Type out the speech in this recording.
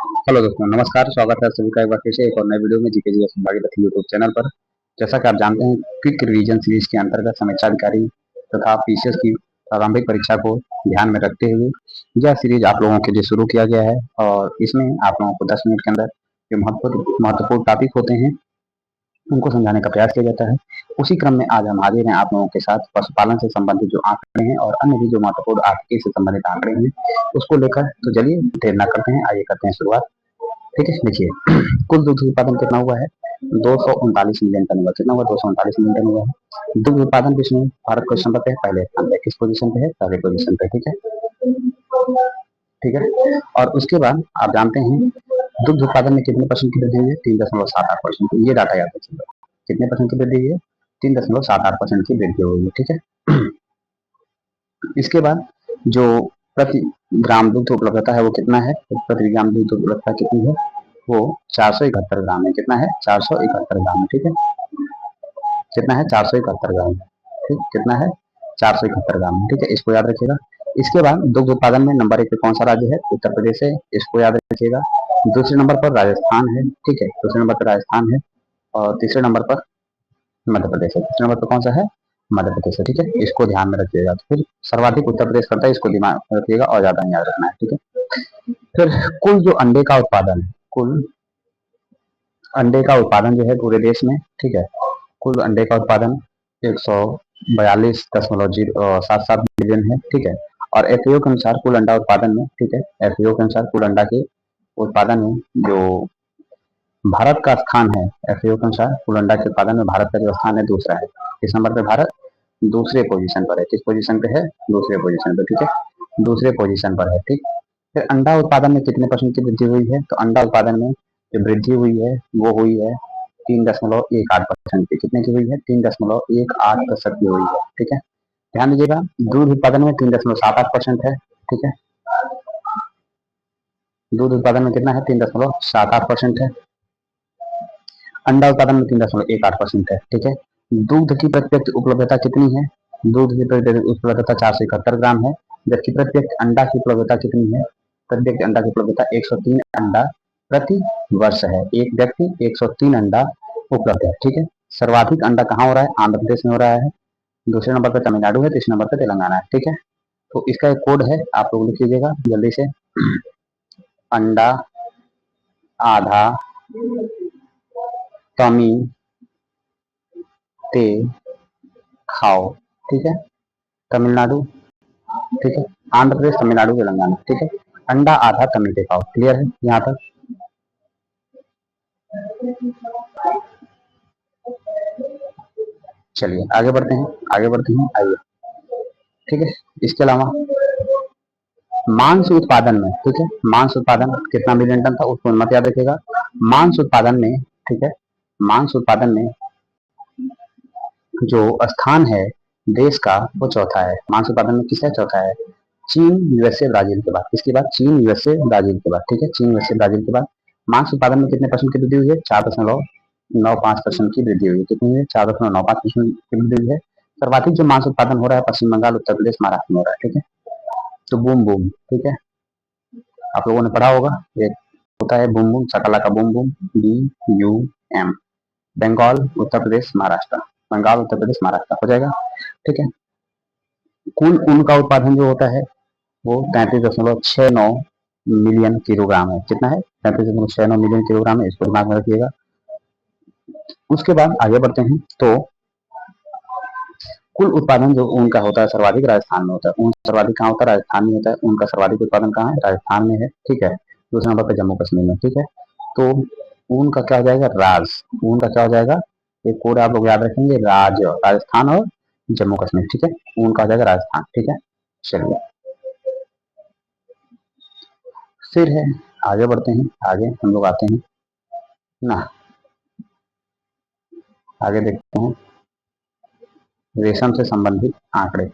Hello दोस्तों, नमस्कार। स्वागत है सभी का एक बार फिर से एक और नए वीडियो में जीके जी भागीरथी यूट्यूब चैनल पर। जैसा कि आप जानते हैं, क्विक रिवीजन सीरीज के अंतर्गत समीक्षा अधिकारी तथा पीसीएस की प्रारंभिक परीक्षा को ध्यान में रखते हुए यह सीरीज आप लोगों के लिए शुरू किया गया है। और इसमें आप लोगों को 10 मिनट के अंदर जो महत्वपूर्ण टॉपिक होते हैं उनको समझाने का प्रयास किया जाता है। उसी क्रम में आज हम हाजिर हैं आप लोगों के साथ पशुपालन से संबंधित जो आंकड़े हैं और अन्य भी जो महत्वपूर्ण आर्थिकी से संबंधित आंकड़े हैं उसको लेकर। तो चलिए देर न करते हैं, आइए करते हैं शुरुआत। ठीक है, देखिए कुल दुग्ध उत्पादन कितना हुआ है? 239 मिलियन टन हुआ। कितना हुआ? 239 मिलियन टन हुआ है। दुग्ध उत्पादन विश्व में भारत किस नंबर पे है? पहले स्थान पे। किस पोजीशन पे है? पहले पोजीशन पे। ठीक है, ठीक है। और उसके बाद आप जानते हैं दुग्ध उत्पादन में कितने परसेंट की वृद्धि हुई है? 3.78%। ये डाटा याद रखिएगा। कितने परसेंट की वृद्धि हुई है? 3.78% की वृद्धि हुई है। ठीक है। इसके बाद जो प्रति ग्राम दुग्ध उपलब्धता है वो कितना है? प्रति ग्राम दुग्ध उपलब्धता कितनी है? वो 471 ग्राम है। कितना है? 471 ग्राम है। ठीक है, कितना है? 471 ग्राम है। ठीक, कितना है? 471 ग्राम है। ठीक है, इसको याद रखिएगा। इसके बाद दुग्ध उत्पादन में नंबर 1 पे कौन सा राज्य है? उत्तर प्रदेश है। इसको याद रखिएगा। दूसरे नंबर पर राजस्थान है। ठीक है, दूसरे नंबर पर राजस्थान है। और तीसरे नंबर पर मध्य प्रदेश है। तीसरे नंबर पर कौन सा है? मध्य प्रदेश है। ठीक है, इसको ध्यान में रखिएगा। तो फिर सर्वाधिक उत्तर प्रदेश करता है, इसको दिमाग में रखिएगा और ज्यादा याद रखना है। ठीक है, फिर कुल जो अंडे का उत्पादन है, कुल अंडे का उत्पादन जो है पूरे देश में, ठीक है, कुल अंडे का उत्पादन 142.77 मिलियन है। ठीक है, और एफएओ के अनुसार कुल अंडा उत्पादन में, ठीक है, एफएओ के अनुसार कुल अंडा के उत्पादन में जो भारत का स्थान है, एफएओ के अनुसार कुल अंडा के उत्पादन में भारत का जो स्थान है दूसरा है। किस नंबर पे भारत? दूसरे पोजीशन पर है। किस पोजीशन पे है? दूसरे पोजीशन पे। ठीक है, दूसरे पोजीशन पर है। ठीक, फिर अंडा उत्पादन में कितने परसेंट की वृद्धि हुई है? तो अंडा उत्पादन में जो वृद्धि हुई है वो हुई है 3.18% की। कितने की हुई है? 3.18% की हुई है। ठीक है, ध्यान दीजिएगा। दूध उत्पादन में 3.78% है। ठीक है, दूध उत्पादन में कितना है? 3.78% है। अंडा उत्पादन में 3.18% है। ठीक है, दूध की प्रत्यक्ष उपलब्धता कितनी है? दूध की प्रत्यक्ष उपलब्धता 471 ग्राम है। जबकि प्रत्यक्ष अंडा की उपलब्धता कितनी है? प्रत्यक्ष अंडा की उपलब्धता 103 अंडा प्रति वर्ष है। एक व्यक्ति 103 अंडा उपलब्ध है। ठीक है, सर्वाधिक अंडा कहाँ हो रहा है? आंध्र प्रदेश में हो रहा है। दूसरे नंबर पर तमिलनाडु है। तीसरे नंबर पर तेलंगाना है। ठीक है, तो इसका एक कोड है, आप लोग लिख लीजिएगा जल्दी से। अंडा आधा कमी ते खाओ। ठीक है, तमिलनाडु, ठीक है, आंध्र प्रदेश, तमिलनाडु, तेलंगाना। ठीक है, अंडा आधा कमी ते खाओ। क्लियर है यहाँ तक? चलिए आगे बढ़ते हैं, आगे बढ़ते हैं, आइए। ठीक है, इसके अलावा मांस उत्पादन में, ठीक है, मांस उत्पादन कितना मिलियन टन था उसको मत याद रखिएगा। मांस उत्पादन में, ठीक है, मांस उत्पादन में जो स्थान है देश का वो चौथा है। मांस उत्पादन में किसका चौथा है? चीन, यूएसए, ब्राजील के बाद। किसके बाद? चीन, यूएसए, ब्राजील के बाद। ठीक है, चीन, यूएसए, ब्राजील के बाद मांस उत्पादन में कितने परसेंट की वृद्धि हुई है? 4.95% की वृद्धि हुई है। कितनी हुई है? 4.95% की वृद्धि हुई है। सर्वाधिक जो मांस उत्पादन हो रहा है पश्चिम बंगाल, उत्तर प्रदेश, महाराष्ट्र में हो रहा है। ठीक है, तो बूम बूम, ठीक है, आप लोगों ने पढ़ा होगा, एक होता है बूम बूम, सकला का boom boom, BUM। Bengal, Uttar Pradesh, Maharashtra, Bengal, Uttar Pradesh, Maharashtra हो जाएगा। ठीक है, कुल ऊन का उत्पादन जो होता है वो 33.69 मिलियन किलोग्राम है। कितना है? 33.69 मिलियन किलोग्राम है। इसको दिमाग में रखिएगा। उसके बाद आगे बढ़ते हैं तो कुल उत्पादन जो ऊन का होता है सर्वाधिक राजस्थान में होता है। ऊन सर्वाधिक कहाँ होता है? राजस्थान में होता है। ऊन का सर्वाधिक उत्पादन कहाँ है? राजस्थान में है। ठीक है, दूसरे नंबर पर जम्मू कश्मीर में। ठीक है, तो ऊन का क्या हो जाएगा? ऊन का क्या हो जाएगा? एक कोड आप लोग याद रखेंगे, राजस्थान और जम्मू कश्मीर। ठीक है, ऊन का हो जाएगा राजस्थान। ठीक है, चलिए फिर है, आगे बढ़ते हैं। आगे हम लोग आते हैं ना, आगे देखते हैं रेशम से संबंधित आंकड़े।